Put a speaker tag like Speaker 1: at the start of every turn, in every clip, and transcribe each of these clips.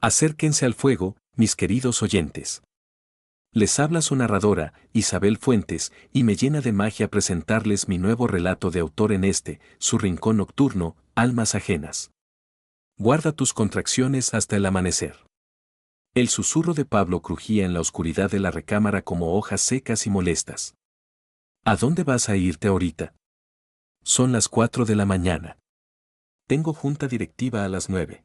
Speaker 1: Acérquense al fuego, mis queridos oyentes. Les habla su narradora, Isabel Fuentes, y me llena de magia presentarles mi nuevo relato de autor en este, su rincón nocturno, Almas Ajenas. Guarda tus contracciones hasta el amanecer. El susurro de Pablo crujía en la oscuridad de la recámara como hojas secas y molestas. ¿A dónde vas a irte ahorita? Son las 4 de la mañana. Tengo junta directiva a las 9.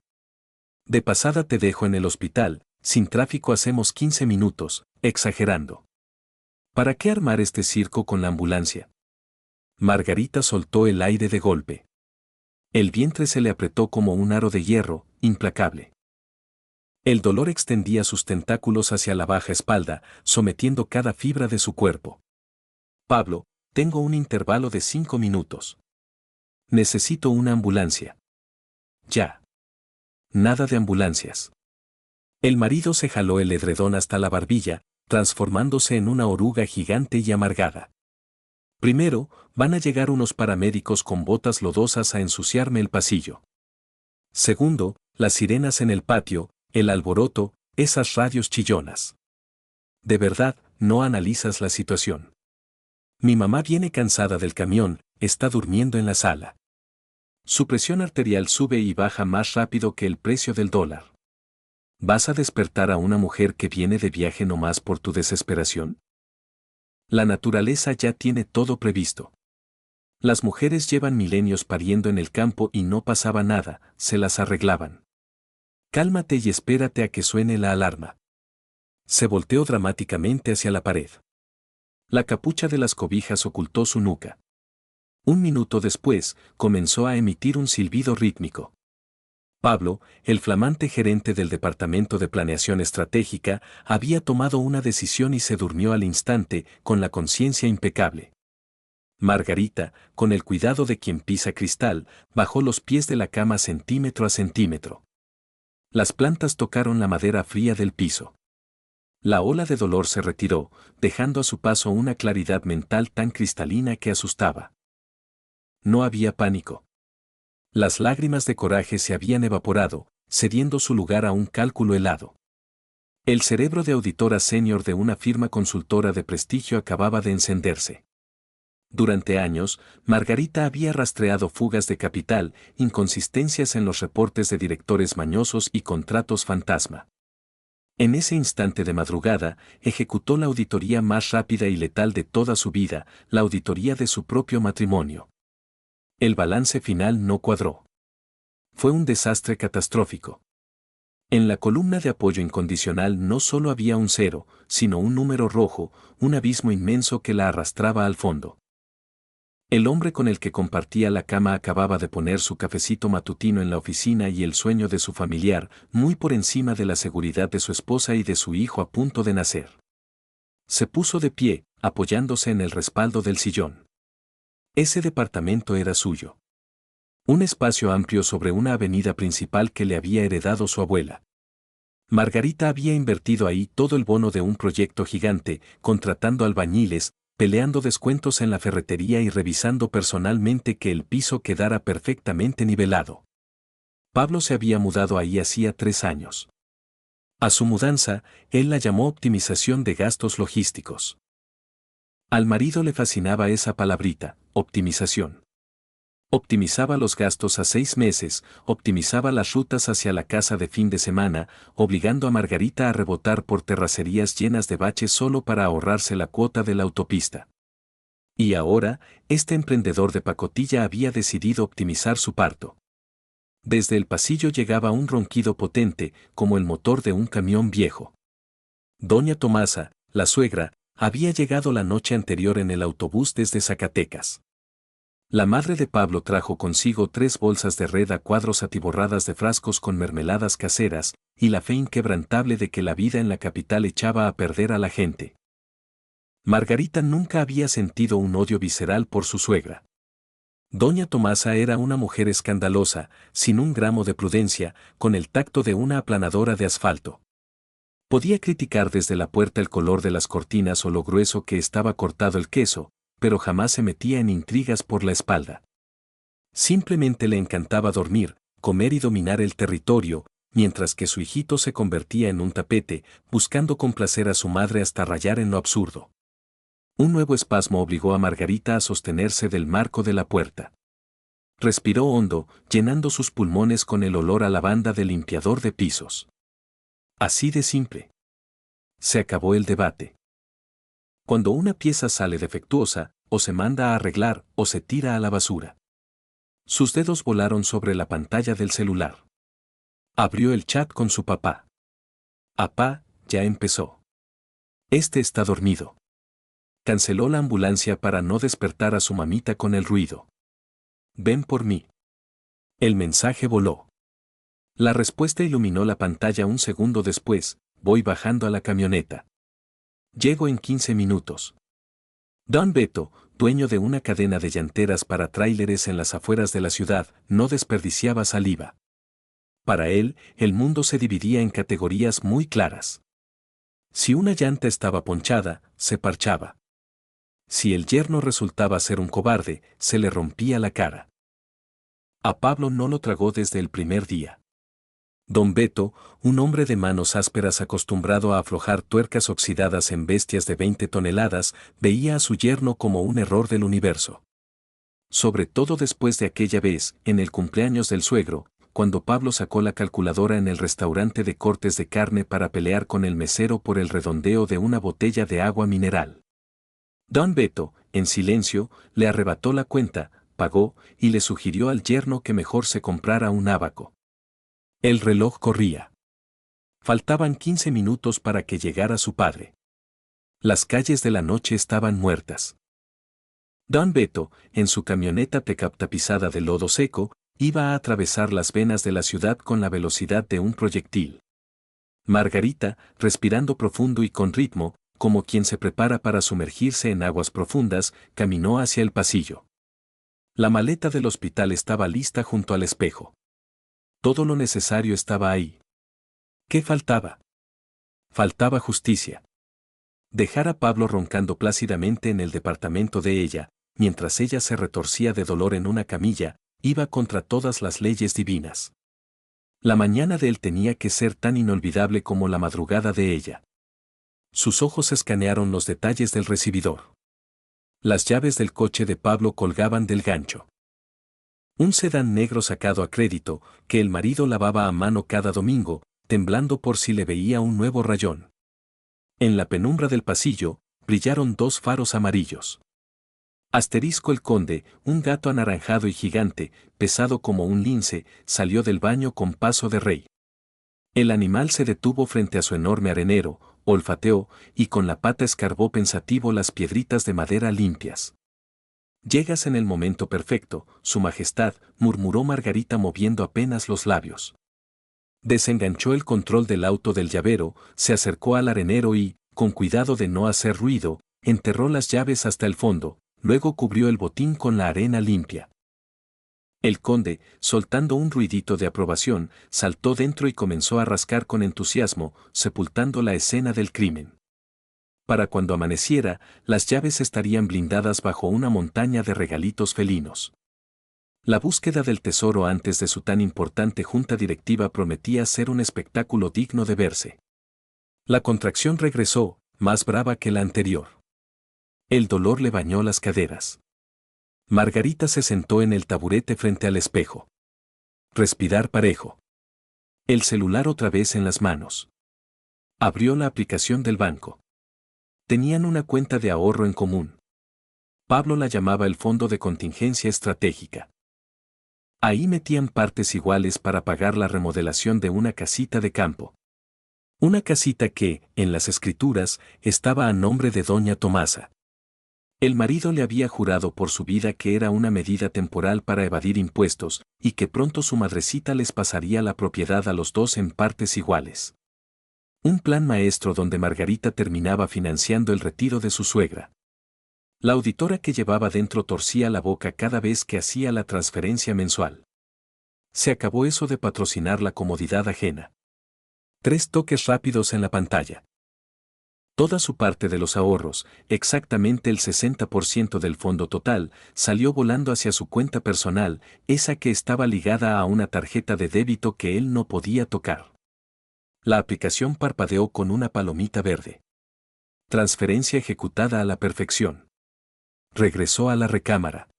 Speaker 1: De pasada te dejo en el hospital, sin tráfico hacemos 15 minutos, exagerando. ¿Para qué armar este circo con la ambulancia? Margarita soltó el aire de golpe. El vientre se le apretó como un aro de hierro, implacable. El dolor extendía sus tentáculos hacia la baja espalda, sometiendo cada fibra de su cuerpo. Pablo, tengo un intervalo de 5 minutos. Necesito una ambulancia. Ya. Nada de ambulancias. El marido se jaló el edredón hasta la barbilla, transformándose en una oruga gigante y amargada. Primero, van a llegar unos paramédicos con botas lodosas a ensuciarme el pasillo. Segundo, las sirenas en el patio, el alboroto, esas radios chillonas. De verdad, no analizas la situación. Mi mamá viene cansada del camión, está durmiendo en la sala. Su presión arterial sube y baja más rápido que el precio del dólar. ¿Vas a despertar a una mujer que viene de viaje nomás por tu desesperación? La naturaleza ya tiene todo previsto. Las mujeres llevan milenios pariendo en el campo y no pasaba nada, se las arreglaban. Cálmate y espérate a que suene la alarma. Se volteó dramáticamente hacia la pared. La capucha de las cobijas ocultó su nuca. Un minuto después, comenzó a emitir un silbido rítmico. Pablo, el flamante gerente del Departamento de Planeación Estratégica, había tomado una decisión y se durmió al instante, con la conciencia impecable. Margarita, con el cuidado de quien pisa cristal, bajó los pies de la cama centímetro a centímetro. Las plantas tocaron la madera fría del piso. La ola de dolor se retiró, dejando a su paso una claridad mental tan cristalina que asustaba. No había pánico. Las lágrimas de coraje se habían evaporado, cediendo su lugar a un cálculo helado. El cerebro de auditora senior de una firma consultora de prestigio acababa de encenderse. Durante años, Margarita había rastreado fugas de capital, inconsistencias en los reportes de directores mañosos y contratos fantasma. En ese instante de madrugada, ejecutó la auditoría más rápida y letal de toda su vida, la auditoría de su propio matrimonio. El balance final no cuadró. Fue un desastre catastrófico. En la columna de apoyo incondicional no solo había un cero, sino un número rojo, un abismo inmenso que la arrastraba al fondo. El hombre con el que compartía la cama acababa de poner su cafecito matutino en la oficina y el sueño de su familiar, muy por encima de la seguridad de su esposa y de su hijo a punto de nacer. Se puso de pie, apoyándose en el respaldo del sillón. Ese departamento era suyo. Un espacio amplio sobre una avenida principal que le había heredado su abuela. Margarita había invertido ahí todo el bono de un proyecto gigante, contratando albañiles, peleando descuentos en la ferretería y revisando personalmente que el piso quedara perfectamente nivelado. Pablo se había mudado ahí hacía 3 años. A su mudanza, él la llamó optimización de gastos logísticos. Al marido le fascinaba esa palabrita, optimización. Optimizaba los gastos a 6 meses, optimizaba las rutas hacia la casa de fin de semana, obligando a Margarita a rebotar por terracerías llenas de baches solo para ahorrarse la cuota de la autopista. Y ahora, este emprendedor de pacotilla había decidido optimizar su parto. Desde el pasillo llegaba un ronquido potente, como el motor de un camión viejo. Doña Tomasa, la suegra, había llegado la noche anterior en el autobús desde Zacatecas. La madre de Pablo trajo consigo 3 bolsas de red a cuadros atiborradas de frascos con mermeladas caseras, y la fe inquebrantable de que la vida en la capital echaba a perder a la gente. Margarita nunca había sentido un odio visceral por su suegra. Doña Tomasa era una mujer escandalosa, sin un gramo de prudencia, con el tacto de una aplanadora de asfalto. Podía criticar desde la puerta el color de las cortinas o lo grueso que estaba cortado el queso, pero jamás se metía en intrigas por la espalda. Simplemente le encantaba dormir, comer y dominar el territorio, mientras que su hijito se convertía en un tapete, buscando complacer a su madre hasta rayar en lo absurdo. Un nuevo espasmo obligó a Margarita a sostenerse del marco de la puerta. Respiró hondo, llenando sus pulmones con el olor a lavanda del limpiador de pisos. Así de simple. Se acabó el debate. Cuando una pieza sale defectuosa, o se manda a arreglar o se tira a la basura. Sus dedos volaron sobre la pantalla del celular. Abrió el chat con su papá. Apá, ya empezó. Este está dormido. Canceló la ambulancia para no despertar a su mamita con el ruido. Ven por mí. El mensaje voló. La respuesta iluminó la pantalla un segundo después. Voy bajando a la camioneta. Llego en 15 minutos. Don Beto, dueño de una cadena de llanteras para tráileres en las afueras de la ciudad, no desperdiciaba saliva. Para él, el mundo se dividía en categorías muy claras. Si una llanta estaba ponchada, se parchaba. Si el yerno resultaba ser un cobarde, se le rompía la cara. A Pablo no lo tragó desde el primer día. Don Beto, un hombre de manos ásperas acostumbrado a aflojar tuercas oxidadas en bestias de 20 toneladas, veía a su yerno como un error del universo. Sobre todo después de aquella vez, en el cumpleaños del suegro, cuando Pablo sacó la calculadora en el restaurante de cortes de carne para pelear con el mesero por el redondeo de una botella de agua mineral. Don Beto, en silencio, le arrebató la cuenta, pagó, y le sugirió al yerno que mejor se comprara un ábaco. El reloj corría. Faltaban 15 minutos para que llegara su padre. Las calles de la noche estaban muertas. Don Beto, en su camioneta pick-up tapizada de lodo seco, iba a atravesar las venas de la ciudad con la velocidad de un proyectil. Margarita, respirando profundo y con ritmo, como quien se prepara para sumergirse en aguas profundas, caminó hacia el pasillo. La maleta del hospital estaba lista junto al espejo. Todo lo necesario estaba ahí. ¿Qué faltaba? Faltaba justicia. Dejar a Pablo roncando plácidamente en el departamento de ella, mientras ella se retorcía de dolor en una camilla, iba contra todas las leyes divinas. La mañana de él tenía que ser tan inolvidable como la madrugada de ella. Sus ojos escanearon los detalles del recibidor. Las llaves del coche de Pablo colgaban del gancho. Un sedán negro sacado a crédito, que el marido lavaba a mano cada domingo, temblando por si le veía un nuevo rayón. En la penumbra del pasillo, brillaron 2 faros amarillos. Asterisco el conde, un gato anaranjado y gigante, pesado como un lince, salió del baño con paso de rey. El animal se detuvo frente a su enorme arenero, olfateó, y con la pata escarbó pensativo las piedritas de madera limpias. Llegas en el momento perfecto, Su Majestad, murmuró Margarita moviendo apenas los labios. Desenganchó el control del auto del llavero, se acercó al arenero y, con cuidado de no hacer ruido, enterró las llaves hasta el fondo, luego cubrió el botín con la arena limpia. El conde, soltando un ruidito de aprobación, saltó dentro y comenzó a rascar con entusiasmo, sepultando la escena del crimen. Para cuando amaneciera, las llaves estarían blindadas bajo una montaña de regalitos felinos. La búsqueda del tesoro antes de su tan importante junta directiva prometía ser un espectáculo digno de verse. La contracción regresó, más brava que la anterior. El dolor le bañó las caderas. Margarita se sentó en el taburete frente al espejo. Respirar parejo. El celular otra vez en las manos. Abrió la aplicación del banco. Tenían una cuenta de ahorro en común. Pablo la llamaba el Fondo de Contingencia Estratégica. Ahí metían partes iguales para pagar la remodelación de una casita de campo. Una casita que, en las escrituras, estaba a nombre de doña Tomasa. El marido le había jurado por su vida que era una medida temporal para evadir impuestos, y que pronto su madrecita les pasaría la propiedad a los dos en partes iguales. Un plan maestro donde Margarita terminaba financiando el retiro de su suegra. La auditora que llevaba dentro torcía la boca cada vez que hacía la transferencia mensual. Se acabó eso de patrocinar la comodidad ajena. 3 toques rápidos en la pantalla. Toda su parte de los ahorros, exactamente el 60% del fondo total, salió volando hacia su cuenta personal, esa que estaba ligada a una tarjeta de débito que él no podía tocar. La aplicación parpadeó con una palomita verde. Transferencia ejecutada a la perfección. Regresó a la recámara.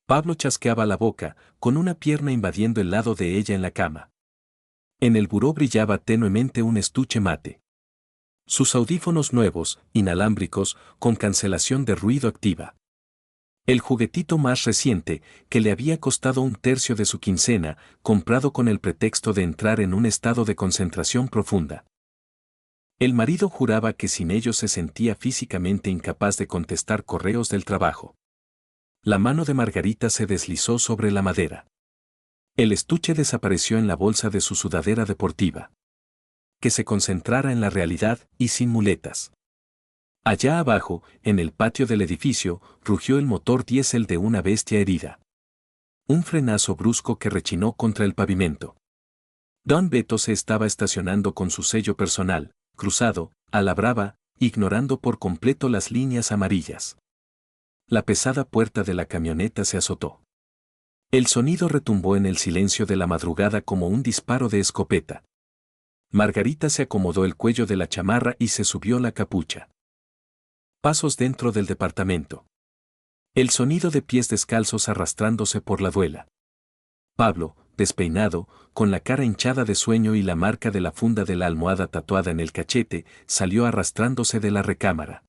Speaker 1: Pablo chasqueaba la boca, con una pierna invadiendo el lado de ella en la cama. En el buró brillaba tenuemente un estuche mate. Sus audífonos nuevos, inalámbricos, con cancelación de ruido activa. El juguetito más reciente, que le había costado un tercio de su quincena, comprado con el pretexto de entrar en un estado de concentración profunda. El marido juraba que sin ellos se sentía físicamente incapaz de contestar correos del trabajo. La mano de Margarita se deslizó sobre la madera. El estuche desapareció en la bolsa de su sudadera deportiva. Que se concentrara en la realidad y sin muletas. Allá abajo, en el patio del edificio, rugió el motor diésel de una bestia herida. Un frenazo brusco que rechinó contra el pavimento. Don Beto se estaba estacionando con su sello personal, cruzado, a la brava, ignorando por completo las líneas amarillas. La pesada puerta de la camioneta se azotó. El sonido retumbó en el silencio de la madrugada como un disparo de escopeta. Margarita se acomodó el cuello de la chamarra y se subió la capucha. Pasos dentro del departamento. El sonido de pies descalzos arrastrándose por la duela. Pablo, despeinado, con la cara hinchada de sueño y la marca de la funda de la almohada tatuada en el cachete, salió arrastrándose de la recámara.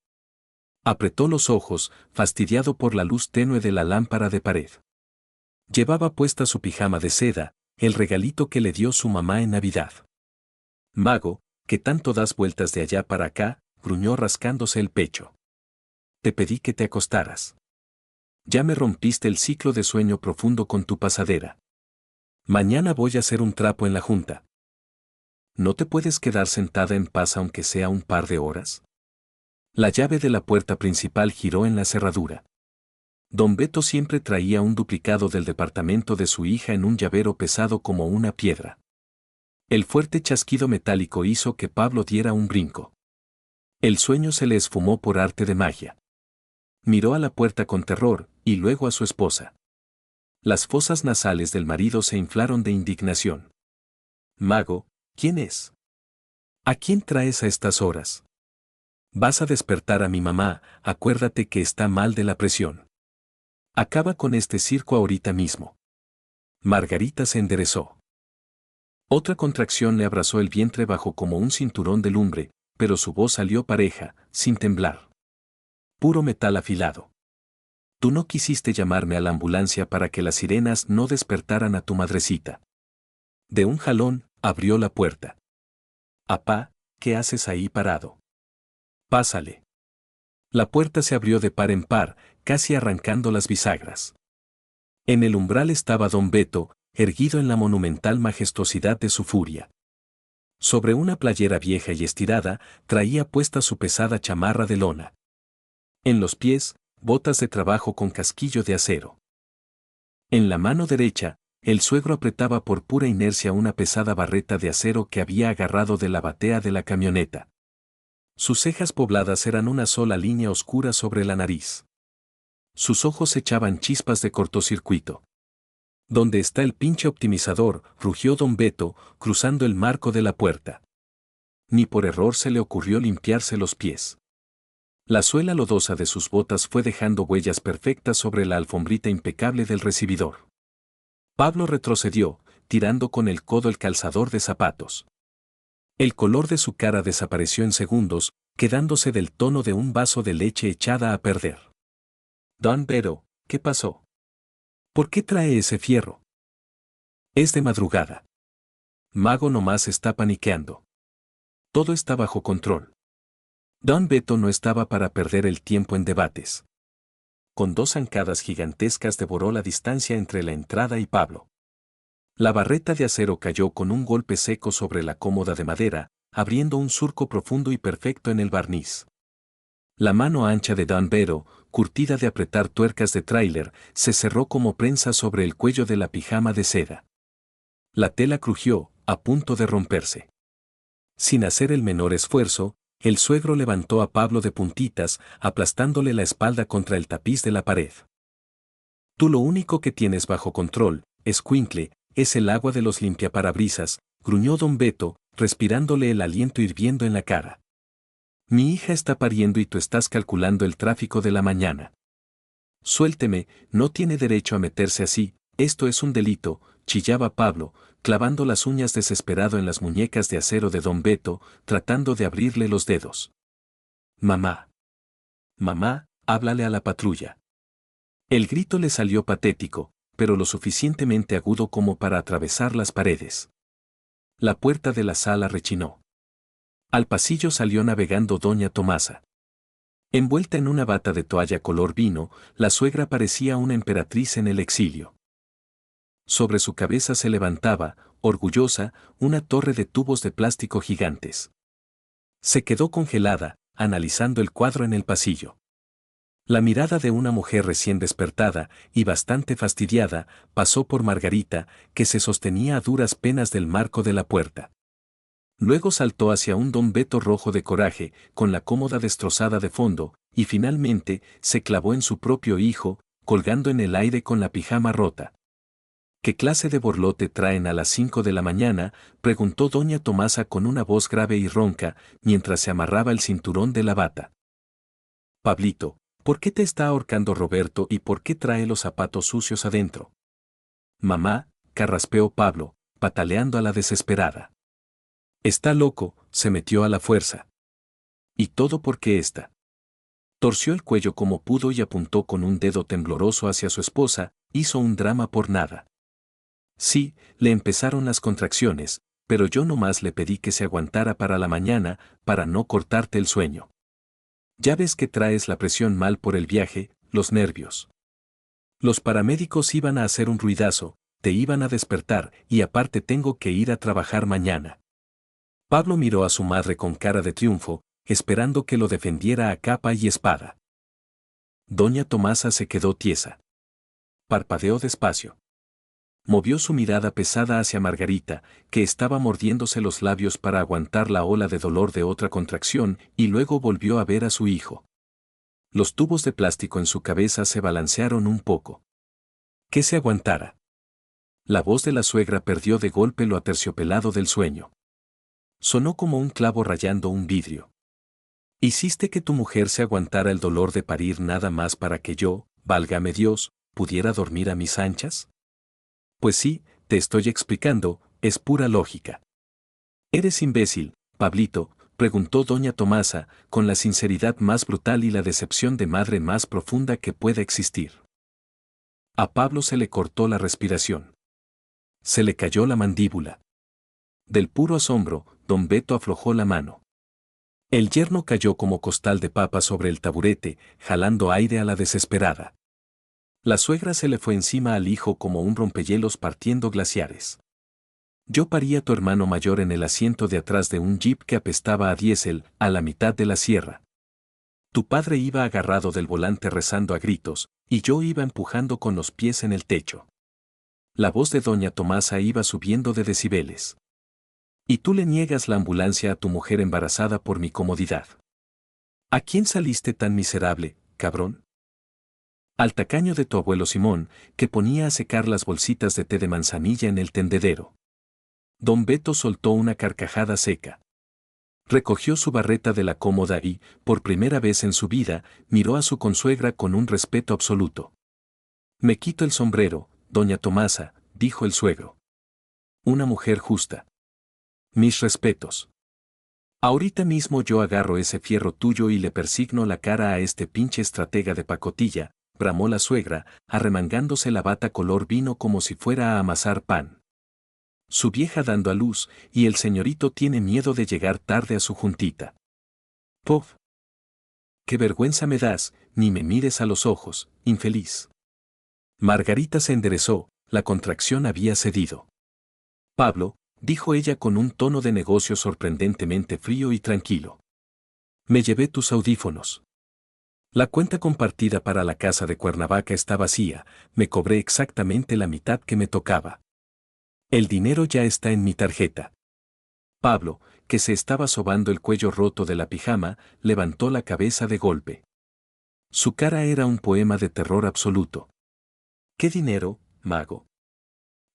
Speaker 1: Apretó los ojos, fastidiado por la luz tenue de la lámpara de pared. Llevaba puesta su pijama de seda, el regalito que le dio su mamá en Navidad. Mago, que tanto das vueltas de allá para acá, gruñó rascándose el pecho. Te pedí que te acostaras. Ya me rompiste el ciclo de sueño profundo con tu pasadera. Mañana voy a hacer un trapo en la junta. ¿No te puedes quedar sentada en paz aunque sea un par de horas? La llave de la puerta principal giró en la cerradura. Don Beto siempre traía un duplicado del departamento de su hija en un llavero pesado como una piedra. El fuerte chasquido metálico hizo que Pablo diera un brinco. El sueño se le esfumó por arte de magia. Miró a la puerta con terror, y luego a su esposa. Las fosas nasales del marido se inflaron de indignación. Mago, ¿quién es? ¿A quién traes a estas horas? Vas a despertar a mi mamá, acuérdate que está mal de la presión. Acaba con este circo ahorita mismo. Margarita se enderezó. Otra contracción le abrazó el vientre bajo como un cinturón de lumbre, pero su voz salió pareja, sin temblar. Puro metal afilado. Tú no quisiste llamarme a la ambulancia para que las sirenas no despertaran a tu madrecita. De un jalón, abrió la puerta. Apá, ¿qué haces ahí parado? Pásale. La puerta se abrió de par en par, casi arrancando las bisagras. En el umbral estaba don Beto, erguido en la monumental majestuosidad de su furia. Sobre una playera vieja y estirada, traía puesta su pesada chamarra de lona. En los pies, botas de trabajo con casquillo de acero. En la mano derecha, el suegro apretaba por pura inercia una pesada barreta de acero que había agarrado de la batea de la camioneta. Sus cejas pobladas eran una sola línea oscura sobre la nariz. Sus ojos echaban chispas de cortocircuito. ¿Dónde está el pinche optimizador?, rugió don Beto, cruzando el marco de la puerta. Ni por error se le ocurrió limpiarse los pies. La suela lodosa de sus botas fue dejando huellas perfectas sobre la alfombrita impecable del recibidor. Pablo retrocedió, tirando con el codo el calzador de zapatos. El color de su cara desapareció en segundos, quedándose del tono de un vaso de leche echada a perder. Don Beto, ¿qué pasó? ¿Por qué trae ese fierro? Es de madrugada. Mago nomás está paniqueando. Todo está bajo control. Don Beto no estaba para perder el tiempo en debates. Con dos zancadas gigantescas devoró la distancia entre la entrada y Pablo. La barreta de acero cayó con un golpe seco sobre la cómoda de madera, abriendo un surco profundo y perfecto en el barniz. La mano ancha de Don Beto, curtida de apretar tuercas de tráiler, se cerró como prensa sobre el cuello de la pijama de seda. La tela crujió, a punto de romperse. Sin hacer el menor esfuerzo, El suegro levantó a Pablo de puntitas, aplastándole la espalda contra el tapiz de la pared. Tú lo único que tienes bajo control, escuincle, es el agua de los limpiaparabrisas, gruñó don Beto, respirándole el aliento hirviendo en la cara. Mi hija está pariendo y tú estás calculando el tráfico de la mañana. Suélteme, no tiene derecho a meterse así, esto es un delito, chillaba Pablo, clavando las uñas desesperado en las muñecas de acero de don Beto, tratando de abrirle los dedos. Mamá. Mamá, háblale a la patrulla. El grito le salió patético, pero lo suficientemente agudo como para atravesar las paredes. La puerta de la sala rechinó. Al pasillo salió navegando doña Tomasa. Envuelta en una bata de toalla color vino, la suegra parecía una emperatriz en el exilio. Sobre su cabeza se levantaba, orgullosa, una torre de tubos de plástico gigantes. Se quedó congelada, analizando el cuadro en el pasillo. La mirada de una mujer recién despertada y bastante fastidiada pasó por Margarita, que se sostenía a duras penas del marco de la puerta. Luego saltó hacia un don Beto rojo de coraje, con la cómoda destrozada de fondo, y finalmente se clavó en su propio hijo, colgando en el aire con la pijama rota. ¿Qué clase de borlote traen a las 5 de la mañana?, preguntó doña Tomasa con una voz grave y ronca, mientras se amarraba el cinturón de la bata. Pablito, ¿por qué te está ahorcando Roberto y por qué trae los zapatos sucios adentro? Mamá, carraspeó Pablo, pataleando a la desesperada. Está loco, se metió a la fuerza. ¿Y todo por qué esta? Torció el cuello como pudo y apuntó con un dedo tembloroso hacia su esposa, hizo un drama por nada. Sí, le empezaron las contracciones, pero yo nomás le pedí que se aguantara para la mañana, para no cortarte el sueño. Ya ves que traes la presión mal por el viaje, los nervios. Los paramédicos iban a hacer un ruidazo, te iban a despertar, y aparte tengo que ir a trabajar mañana. Pablo miró a su madre con cara de triunfo, esperando que lo defendiera a capa y espada. Doña Tomasa se quedó tiesa. Parpadeó despacio. Movió su mirada pesada hacia Margarita, que estaba mordiéndose los labios para aguantar la ola de dolor de otra contracción, y luego volvió a ver a su hijo. Los tubos de plástico en su cabeza se balancearon un poco. Que se aguantara. La voz de la suegra perdió de golpe lo aterciopelado del sueño. Sonó como un clavo rayando un vidrio. ¿Hiciste que tu mujer se aguantara el dolor de parir nada más para que yo, válgame Dios, pudiera dormir a mis anchas? Pues sí, te estoy explicando, es pura lógica. ¿Eres imbécil, Pablito?, preguntó doña Tomasa, con la sinceridad más brutal y la decepción de madre más profunda que pueda existir. A Pablo se le cortó la respiración. Se le cayó la mandíbula. Del puro asombro, don Beto aflojó la mano. El yerno cayó como costal de papa sobre el taburete, jalando aire a la desesperada. La suegra se le fue encima al hijo como un rompehielos partiendo glaciares. Yo parí a tu hermano mayor en el asiento de atrás de un jeep que apestaba a diésel, a la mitad de la sierra. Tu padre iba agarrado del volante rezando a gritos, y yo iba empujando con los pies en el techo. La voz de doña Tomasa iba subiendo de decibeles. Y tú le niegas la ambulancia a tu mujer embarazada por mi comodidad. ¿A quién saliste tan miserable, cabrón? Al tacaño de tu abuelo Simón, que ponía a secar las bolsitas de té de manzanilla en el tendedero. Don Beto soltó una carcajada seca. Recogió su barreta de la cómoda y, por primera vez en su vida, miró a su consuegra con un respeto absoluto. Me quito el sombrero, doña Tomasa, dijo el suegro. Una mujer justa. Mis respetos. Ahorita mismo yo agarro ese fierro tuyo y le persigno la cara a este pinche estratega de pacotilla, bramó la suegra, arremangándose la bata color vino como si fuera a amasar pan. Su vieja dando a luz, y el señorito tiene miedo de llegar tarde a su juntita. ¡Pof! ¡Qué vergüenza me das, ni me mires a los ojos, infeliz! Margarita se enderezó, la contracción había cedido. Pablo, dijo ella con un tono de negocio sorprendentemente frío y tranquilo. Me llevé tus audífonos. La cuenta compartida para la casa de Cuernavaca está vacía, me cobré exactamente la mitad que me tocaba. El dinero ya está en mi tarjeta. Pablo, que se estaba sobando el cuello roto de la pijama, levantó la cabeza de golpe. Su cara era un poema de terror absoluto. ¿Qué dinero, mago?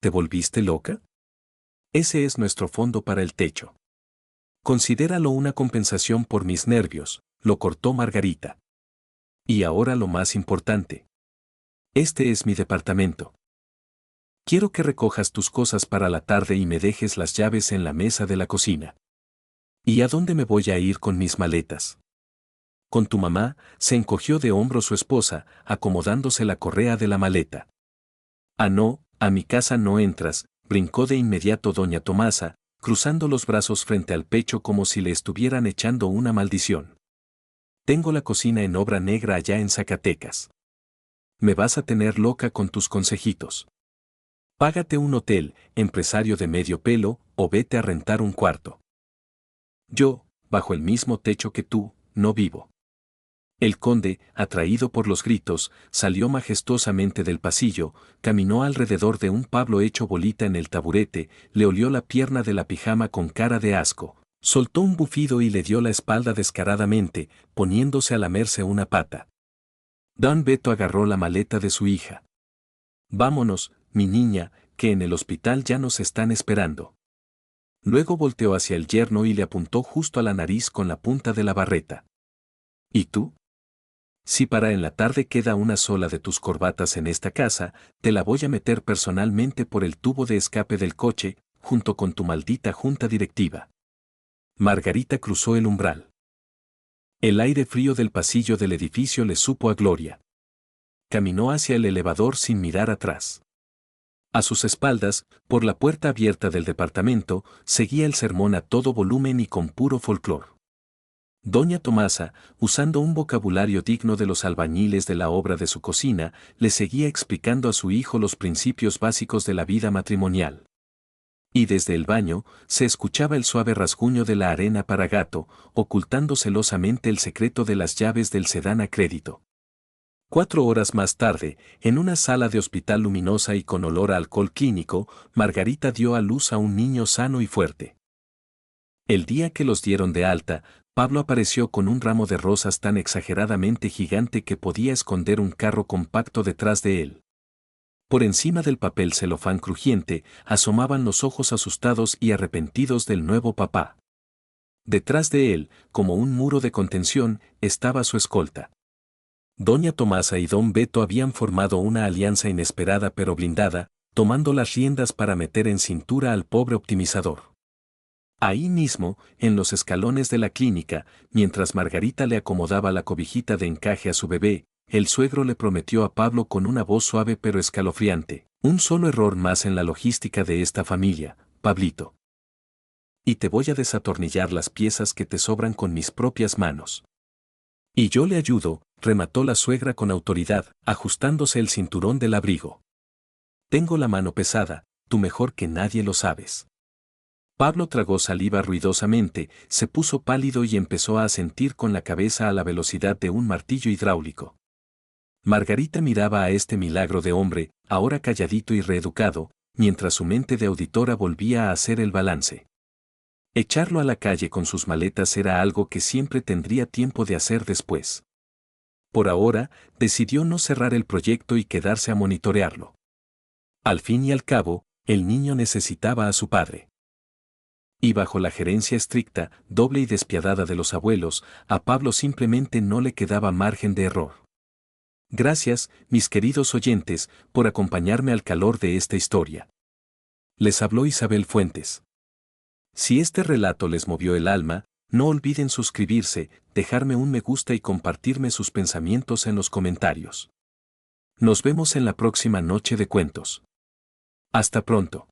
Speaker 1: ¿Te volviste loca? Ese es nuestro fondo para el techo. Considéralo una compensación por mis nervios, lo cortó Margarita. Y ahora lo más importante. Este es mi departamento. Quiero que recojas tus cosas para la tarde y me dejes las llaves en la mesa de la cocina. ¿Y a dónde me voy a ir con mis maletas? Con tu mamá, se encogió de hombro su esposa, acomodándose la correa de la maleta. Ah, no, a mi casa no entras, brincó de inmediato doña Tomasa, cruzando los brazos frente al pecho como si le estuvieran echando una maldición. Tengo la cocina en obra negra allá en Zacatecas. Me vas a tener loca con tus consejitos. Págate un hotel, empresario de medio pelo, o vete a rentar un cuarto. Yo, bajo el mismo techo que tú, no vivo. El conde, atraído por los gritos, salió majestuosamente del pasillo, caminó alrededor de un Pablo hecho bolita en el taburete, le olió la pierna de la pijama con cara de asco, soltó un bufido y le dio la espalda descaradamente, poniéndose a lamerse una pata. Don Beto agarró la maleta de su hija. Vámonos, mi niña, que en el hospital ya nos están esperando. Luego volteó hacia el yerno y le apuntó justo a la nariz con la punta de la barreta. ¿Y tú? Si para en la tarde queda una sola de tus corbatas en esta casa, te la voy a meter personalmente por el tubo de escape del coche, junto con tu maldita junta directiva. Margarita cruzó el umbral. El aire frío del pasillo del edificio le supo a gloria. Caminó hacia el elevador sin mirar atrás. A sus espaldas, por la puerta abierta del departamento, seguía el sermón a todo volumen y con puro folclor. Doña Tomasa, usando un vocabulario digno de los albañiles de la obra de su cocina, le seguía explicando a su hijo los principios básicos de la vida matrimonial. Y desde el baño, se escuchaba el suave rasguño de la arena para gato, ocultando celosamente el secreto de las llaves del sedán a crédito. 4 horas más tarde, en una sala de hospital luminosa y con olor a alcohol clínico, Margarita dio a luz a un niño sano y fuerte. El día que los dieron de alta, Pablo apareció con un ramo de rosas tan exageradamente gigante que podía esconder un carro compacto detrás de él. Por encima del papel celofán crujiente, asomaban los ojos asustados y arrepentidos del nuevo papá. Detrás de él, como un muro de contención, estaba su escolta. Doña Tomasa y don Beto habían formado una alianza inesperada pero blindada, tomando las riendas para meter en cintura al pobre optimizador. Ahí mismo, en los escalones de la clínica, mientras Margarita le acomodaba la cobijita de encaje a su bebé, el suegro le prometió a Pablo con una voz suave pero escalofriante: un solo error más en la logística de esta familia, Pablito. Y te voy a desatornillar las piezas que te sobran con mis propias manos. Y yo le ayudo, remató la suegra con autoridad, ajustándose el cinturón del abrigo. Tengo la mano pesada, tú mejor que nadie lo sabes. Pablo tragó saliva ruidosamente, se puso pálido y empezó a asentir con la cabeza a la velocidad de un martillo hidráulico. Margarita miraba a este milagro de hombre, ahora calladito y reeducado, mientras su mente de auditora volvía a hacer el balance. Echarlo a la calle con sus maletas era algo que siempre tendría tiempo de hacer después. Por ahora, decidió no cerrar el proyecto y quedarse a monitorearlo. Al fin y al cabo, el niño necesitaba a su padre. Y bajo la gerencia estricta, doble y despiadada de los abuelos, a Pablo simplemente no le quedaba margen de error. Gracias, mis queridos oyentes, por acompañarme al calor de esta historia. Les habló Isabel Fuentes. Si este relato les movió el alma, no olviden suscribirse, dejarme un me gusta y compartirme sus pensamientos en los comentarios. Nos vemos en la próxima noche de cuentos. Hasta pronto.